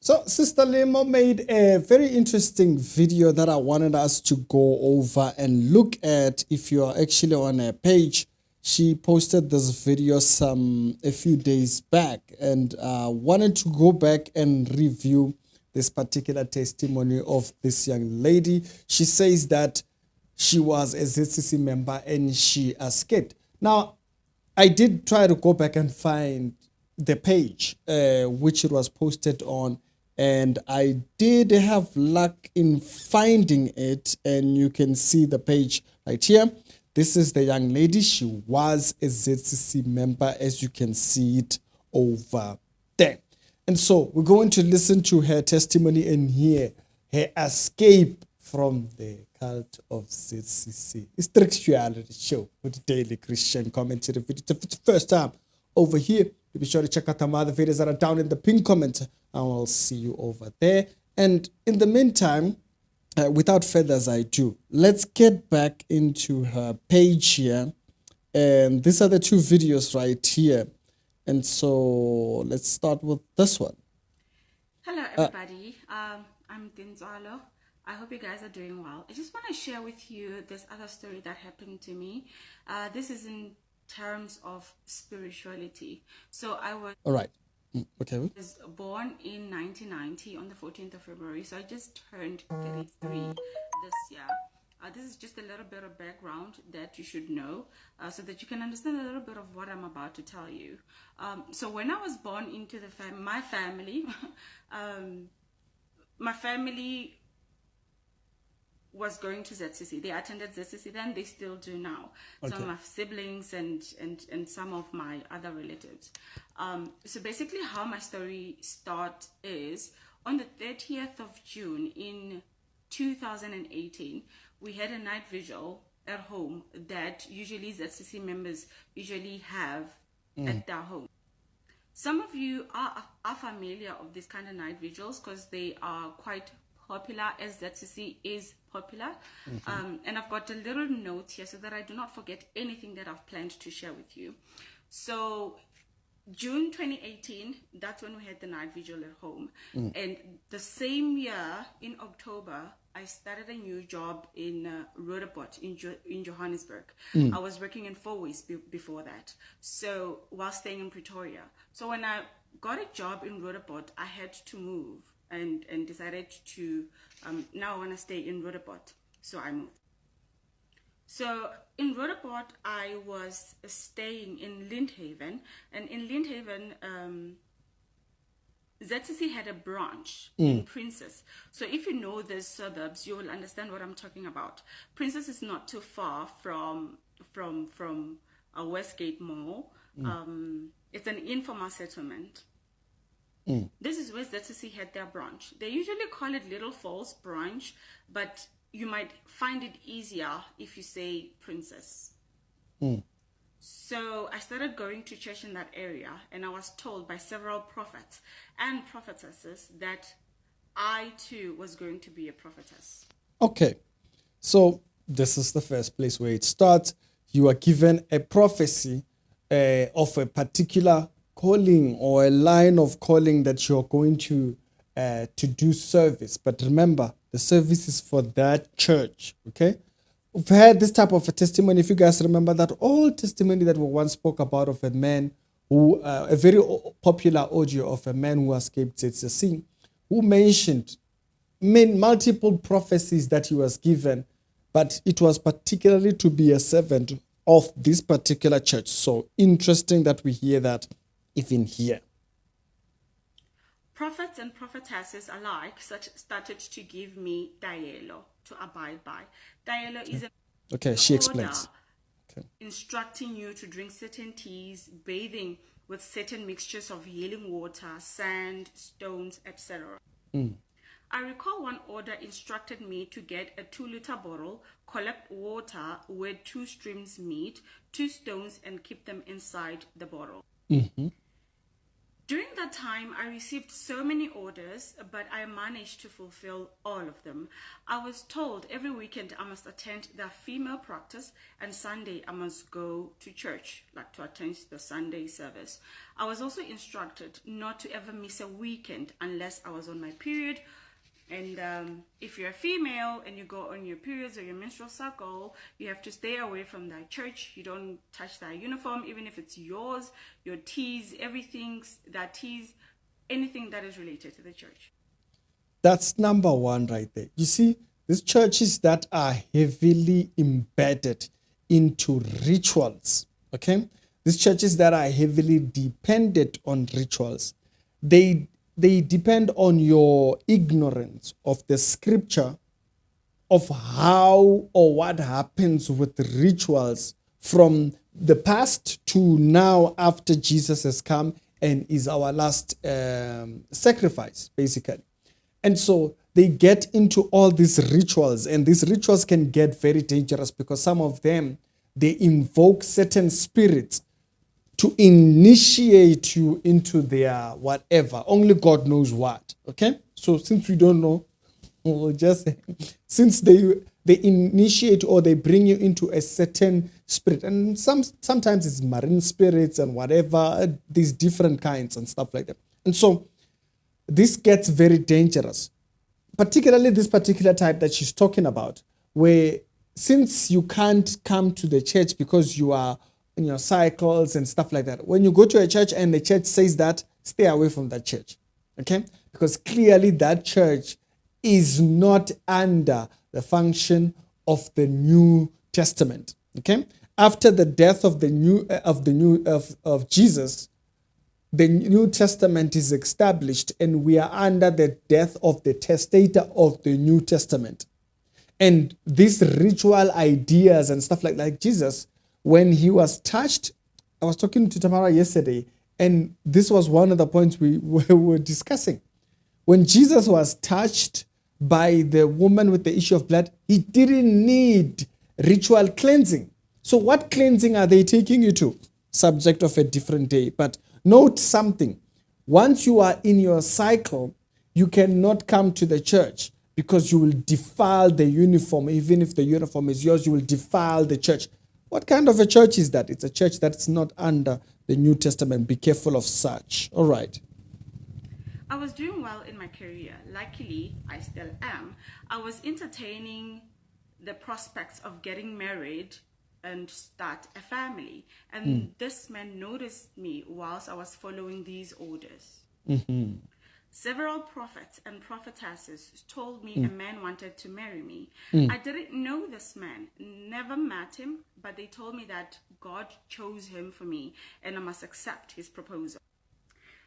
So Sister Lemo made a very interesting video that I wanted us to go over and look at. If you are actually on her page, she posted this video a few days back, and wanted to go back and review this particular testimony of this young lady. She says that she was a ZCC member and she escaped. Now, I did try to go back and find the page which it was posted on, and I did have luck in finding it, and you can see the page right here. This is the young lady. She was a ZCC member, as you can see it over there. And so we're going to listen to her testimony and hear her escape from the cult of ZCC. It's the Ritualistic show with the daily Christian commentary video. If it's the first time over here, be sure to check out some other videos that are down in the pinned comment, and I'll see you over there. And in the meantime, without further ado, let's get back into her page here. And these are the two videos right here. And so let's start with this one. Hello, everybody. I'm Dinzalo. I hope you guys are doing well. I just want to share with you this other story that happened to me. This is in terms of spirituality. So I was was born in 1990 on the 14th of February. So I just turned 33 this year. This is just a little bit of background that you should know so that you can understand a little bit of what I'm about to tell you. So when I was born into my family, my family was going to ZCC. They attended ZCC then, they still do now. Okay. Some of my siblings and some of my other relatives. So basically how my story starts is on the 30th of June in 2018, we had a night vigil at home that usually ZCC members usually have at their home. Some of you are familiar of this kind of night vigils because they are quite popular, as ZCC is popular. And I've got a little note here so that I do not forget anything that I've planned to share with you. So June 2018, that's when we had the night vigil at home. And the same year, in October, I started a new job in Ritualistic in Johannesburg. I was working in Fourways before that, so while staying in Pretoria. So when I got a job in Ritualistic, I had to move and decided to, now I want to stay in Ritualistic, so I moved. So in Ritualistic, I was staying in Lindhaven, and in Lindhaven, ZCC had a branch in Princess. So if you know the suburbs, you will understand what I'm talking about. Princess is not too far from Westgate Mall. It's an informal settlement. This is where ZCC had their branch. They usually call it Little Falls branch, but you might find it easier if you say Princess. So I started going to church in that area, and I was told by several prophets and prophetesses that I too was going to be a prophetess. Okay, so this is the first place where it starts. You are given a prophecy of a particular calling or a line of calling that you're going to do service. But remember, the service is for that church, okay? We've had this type of a testimony. If you guys remember that old testimony that we once spoke about of a man who, a very popular audio of a man who escaped ZCC, who mentioned multiple prophecies that he was given, but it was particularly to be a servant of this particular church. So interesting that we hear that even here. Prophets and prophetesses alike started to give me dialogue to abide by. Dialogue is she explains. Instructing you to drink certain teas, bathing with certain mixtures of healing water, sand, stones, etc. I recall one order instructed me to get a 2-liter bottle, collect water where 2 streams meet, 2 stones, and keep them inside the bottle. During that time, I received so many orders, but I managed to fulfill all of them. I was told every weekend I must attend the female practice, and Sunday I must go to church, like to attend the Sunday service. I was also instructed not to ever miss a weekend unless I was on my period. And if you're a female and you go on your periods or your menstrual cycle, you have to stay away from that church. You don't touch that uniform, even if it's yours, your tees, everything that tees, anything that is related to the church. That's number one right there. You see, these churches that are heavily embedded into rituals, okay? These churches that are heavily dependent on rituals, they depend on your ignorance of the scripture of how or what happens with rituals from the past to now after Jesus has come and is our last sacrifice, basically. And so they get into all these rituals, and these rituals can get very dangerous because some of them, they invoke certain spirits to initiate you into their whatever. Only God knows what. Okay? So since we don't know, we'll just since they initiate or they bring you into a certain spirit, and sometimes it's marine spirits and whatever, these different kinds and stuff like that. And so this gets very dangerous, particularly this particular type that she's talking about, where since you can't come to the church because you are in your cycles and stuff like that, when you go to a church and the church says that, stay away from that church, okay? Because clearly that church is not under the function of the New Testament, okay? After the death of Jesus, the New Testament is established, and we are under the death of the testator of the New Testament. And these ritual ideas and stuff like Jesus, when he was touched, I was talking to Tamara yesterday, and this was one of the points we were discussing. When Jesus was touched by the woman with the issue of blood, he didn't need ritual cleansing. So what cleansing are they taking you to? Subject of a different day. But note something. Once you are in your cycle, you cannot come to the church because you will defile the uniform. Even if the uniform is yours, you will defile the church. What kind of a church is that? It's a church that's not under the New Testament. Be careful of such. All right. I was doing well in my career. Luckily, I still am. I was entertaining the prospects of getting married and start a family. And this man noticed me whilst I was following these orders. Mm-hmm. Several prophets and prophetesses told me a man wanted to marry me. I didn't know this man, never met him, but they told me that God chose him for me and I must accept his proposal.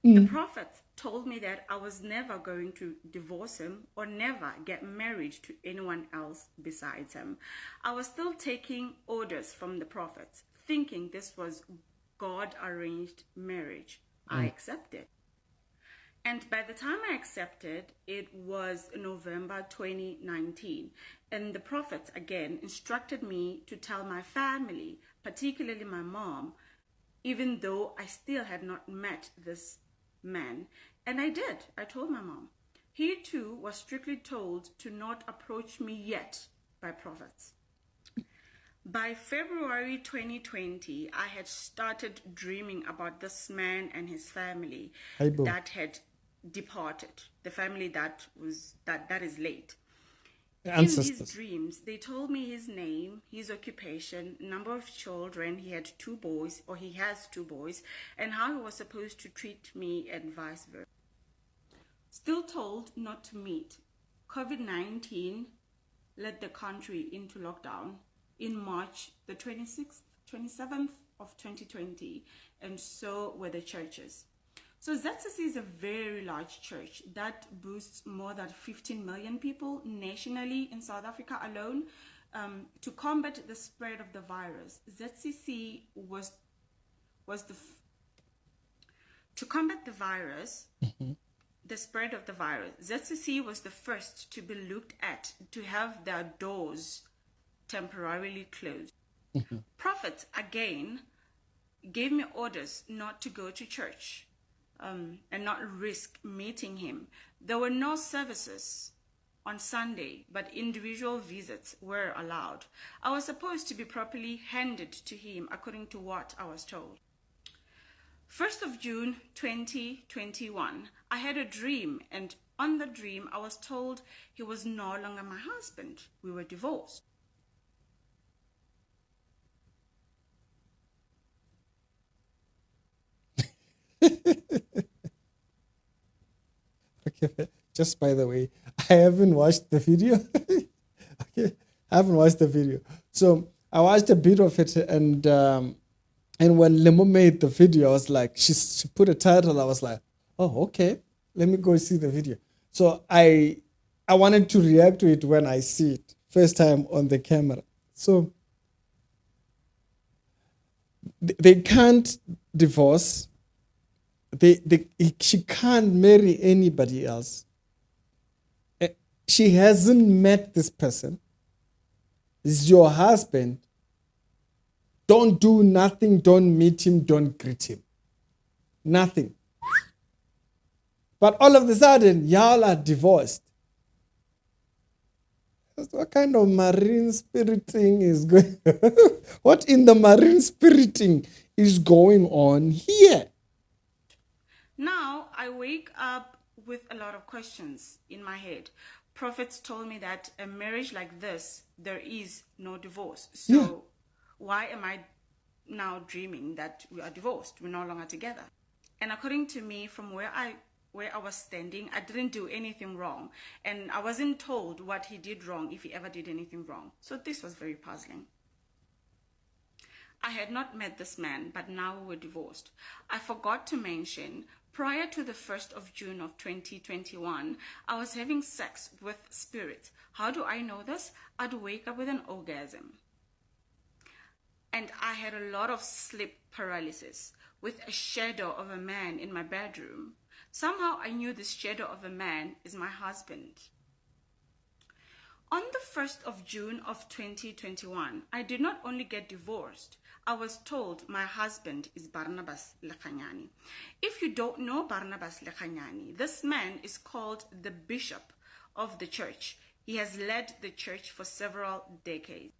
The prophet told me that I was never going to divorce him or never get married to anyone else besides him. I was still taking orders from the prophets, thinking this was God-arranged marriage. I accepted. And by the time I accepted, it was November 2019. And the prophets, again, instructed me to tell my family, particularly my mom, even though I still had not met this man. And I did. I told my mom. He too was strictly told to not approach me yet by prophets. By February 2020, I had started dreaming about this man and his family that had departed, the family that is late. In these dreams, they told me his name, his occupation, number of children. He had 2 boys, or he has 2 boys, and how he was supposed to treat me and vice versa. Still told not to meet. COVID-19 led the country into lockdown in March the 27th of 2020, and so were the churches. So ZCC is a very large church that boasts more than 15 million people nationally in South Africa alone. To combat the spread of the virus, ZCC was to combat the virus, the spread of the virus. ZCC was the first to be looked at to have their doors temporarily closed. Prophets again gave me orders not to go to church. and not risk meeting him. There were no services on Sunday, but individual visits were allowed. I was supposed to be properly handed to him according to what I was told. 1st of June 2021, I had a dream, and on the dream I was told he was no longer my husband. We were divorced. Okay, just by the way, I haven't watched the video. Okay, I haven't watched the video. So I watched a bit of it, and when Lemo made the video, I was like, she put a title. I was like, oh, okay, let me go see the video. So I wanted to react to it when I see it first time on the camera. So they can't divorce. She can't marry anybody else. She hasn't met this person. This is your husband. Don't do nothing. Don't meet him. Don't greet him. Nothing. But all of a sudden, y'all are divorced. What kind of marine spiriting is going on? What in the marine spiriting is going on here? Now I wake up with a lot of questions in my head. Prophets told me that a marriage like this, there is no divorce. So why am I now dreaming that we are divorced? We're no longer together. And according to me, from where I was standing, I didn't do anything wrong. And I wasn't told what he did wrong, if he ever did anything wrong. So this was very puzzling. I had not met this man, but now we were divorced. I forgot to mention, prior to the 1st of June of 2021, I was having sex with spirits. How do I know this? I'd wake up with an orgasm. And I had a lot of sleep paralysis with a shadow of a man in my bedroom. Somehow I knew this shadow of a man is my husband. On the 1st of June of 2021, I did not only get divorced, I was told my husband is Barnabas Lekhanyani. If you don't know Barnabas Lekhanyani, this man is called the bishop of the church. He has led the church for several decades.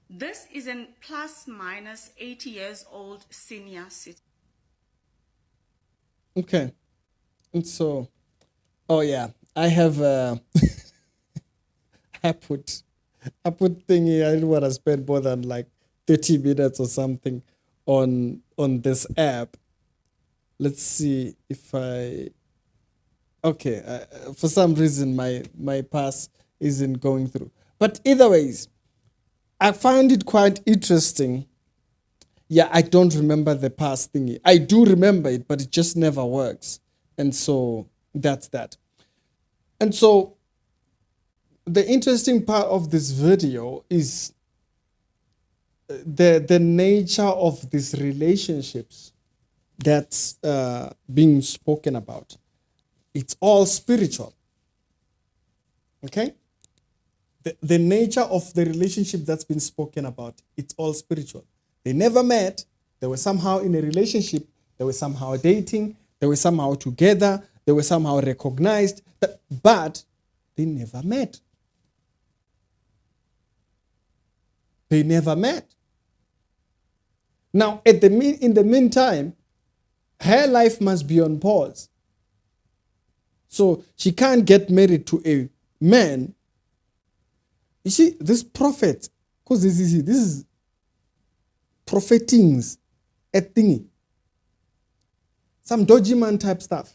This is an plus minus 80 years old senior citizen. Okay. And so, oh yeah, I have I put thingy. I didn't want to spend more than like 30 minutes or something on this app. Let's see if okay, for some reason my pass isn't going through. But either ways, I find it quite interesting. Yeah, I don't remember the pass thingy. I do remember it, but it just never works. And so that's that. And so the interesting part of this video is the nature of these relationships that's being spoken about. It's all spiritual. Okay? The nature of the relationship that's been spoken about, it's all spiritual. They never met. They were somehow in a relationship. They were somehow dating. They were somehow together. They were somehow recognized. But they never met. They never met. Now, in the meantime, her life must be on pause. So she can't get married to a man. You see, this prophet, because this is prophetings, a thingy. Some dodgy man type stuff.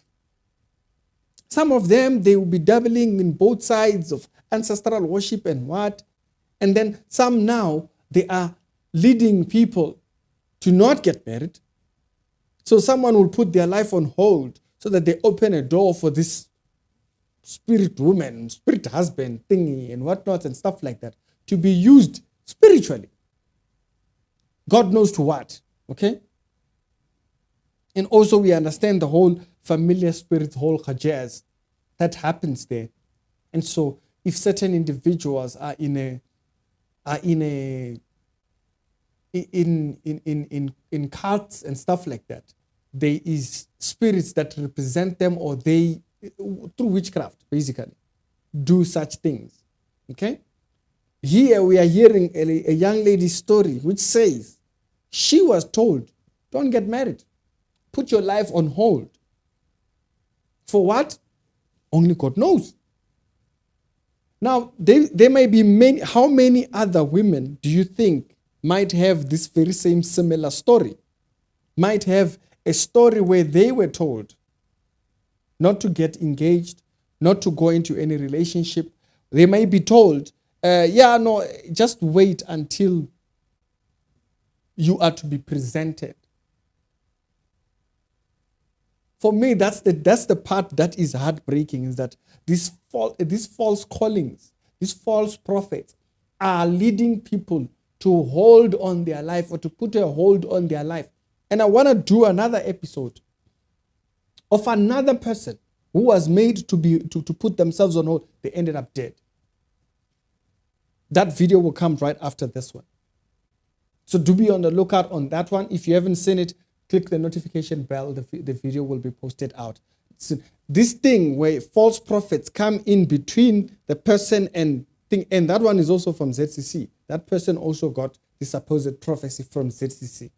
Some of them, they will be dabbling in both sides of ancestral worship and what. And then some now, they are leading people to not get married. So someone will put their life on hold so that they open a door for this spirit woman, spirit husband thingy and whatnot and stuff like that to be used spiritually. God knows to what, okay? And also we understand the whole familiar spirit, whole jazz that happens there. And so if certain individuals are in cults and stuff like that, there is spirits that represent them, or they, through witchcraft, basically, do such things. Okay? Here we are hearing a young lady's story which says she was told, don't get married. Put your life on hold. For what? Only God knows. Now, there may be many. How many other women do you think might have this very same similar story? Might have a story where they were told not to get engaged, not to go into any relationship. They may be told, just wait until you are to be presented. For me, that's the part that is heartbreaking, is that these false callings, these false prophets are leading people to hold on their life, or to put a hold on their life. And I want to do another episode of another person who was made to put themselves on hold. They ended up dead. That video will come right after this one. So do be on the lookout on that one. If you haven't seen it, click the notification bell. The video will be posted out. So this thing where false prophets come in between the person and thing, and that one is also from ZCC. That person also got the supposed prophecy from ZCC.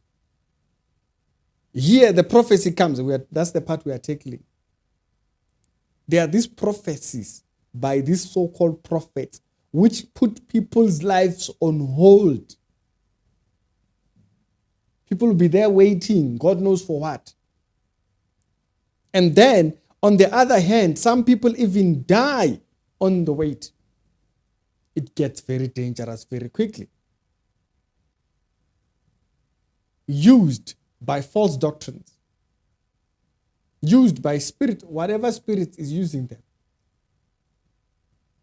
Here the prophecy comes. That's the part we are tackling. There are these prophecies by these so-called prophets which put people's lives on hold. People will be there waiting, God knows for what. And then, on the other hand, some people even die on the wait. It gets very dangerous very quickly. Used by false doctrines. Used by spirit, whatever spirit is using them.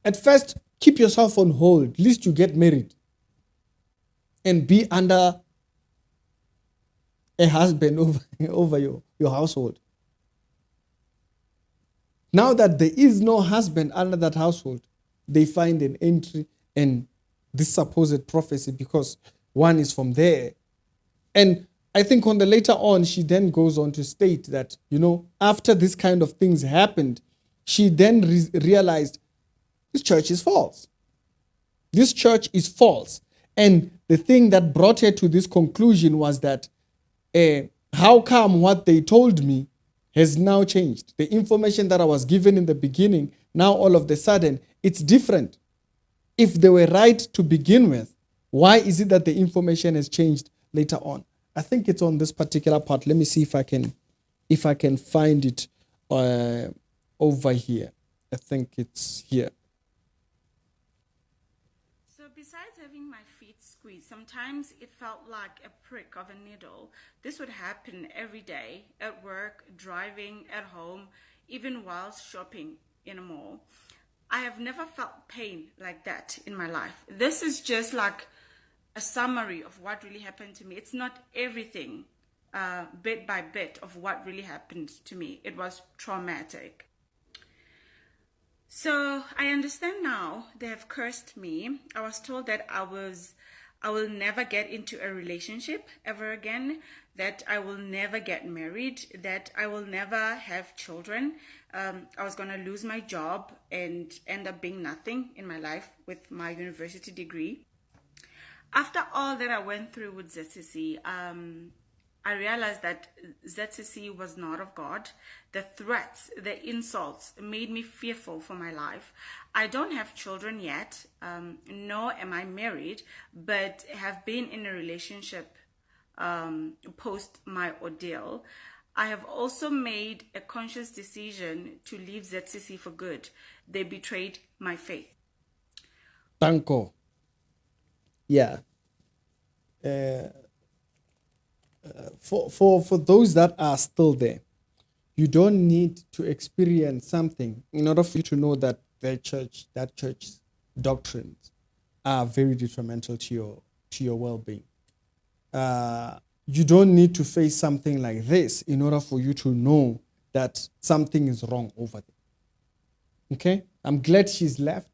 At first, keep yourself on hold, at least you get married. And be under a husband over your household. Now that there is no husband under that household, they find an entry in this supposed prophecy because one is from there. And I think on the later on, she then goes on to state that, after this kind of things happened, she then realized this church is false. This church is false. And the thing that brought her to this conclusion was that how come what they told me has now changed? The information that I was given in the beginning, now all of a sudden, it's different. If they were right to begin with, why is it that the information has changed later on? I think it's on this particular part. Let me see if I can find it over here. I think it's here. Besides having my feet squeezed, sometimes it felt like a prick of a needle. This would happen every day, at work, driving, at home, even whilst shopping in a mall. I have never felt pain like that in my life. This is just like a summary of what really happened to me. It's not everything, bit by bit, of what really happened to me. It was traumatic. So I understand now they have cursed me. I was told that I will never get into a relationship ever again, that I will never get married, that I will never have children. I was going to lose my job and end up being nothing in my life with my university degree. After all that I went through with ZCC, I realized that ZCC was not of God. The threats, the insults made me fearful for my life. I don't have children yet, nor am I married, but have been in a relationship post my ordeal. I have also made a conscious decision to leave ZCC for good. They betrayed my faith. Tanko. Yeah. For those that are still there, you don't need to experience something in order for you to know that that church's doctrines are very detrimental to your well-being. You don't need to face something like this in order for you to know that something is wrong over there. Okay? I'm glad she's left.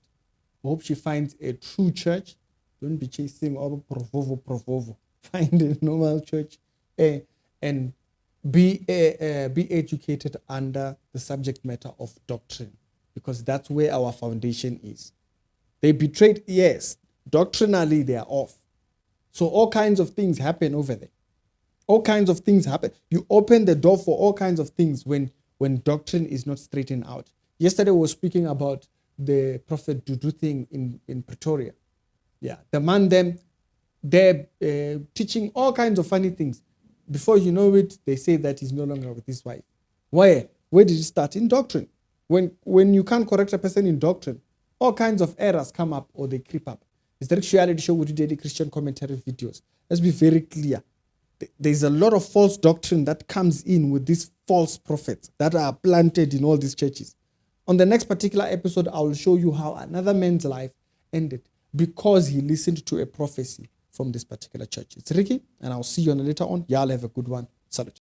I hope she finds a true church. Don't be chasing all provovo. Find a normal church and be educated under the subject matter of doctrine, because that's where our foundation is. They betrayed, yes, doctrinally they are off. So all kinds of things happen over there. All kinds of things happen. You open the door for all kinds of things when doctrine is not straightened out. Yesterday we were speaking about the Prophet Dudu thing in Pretoria. Yeah, the man then, they're teaching all kinds of funny things. Before you know it, they say that he's no longer with his wife. Where did it start? In doctrine. When you can't correct a person in doctrine, all kinds of errors come up or they creep up. It's the Ritualistic show with daily Christian commentary videos. Let's be very clear. There's a lot of false doctrine that comes in with these false prophets that are planted in all these churches. On the next particular episode, I will show you how another man's life ended because he listened to a prophecy from this particular church. It's Ricky, and I'll see you on later on. Y'all have a good one. Salute.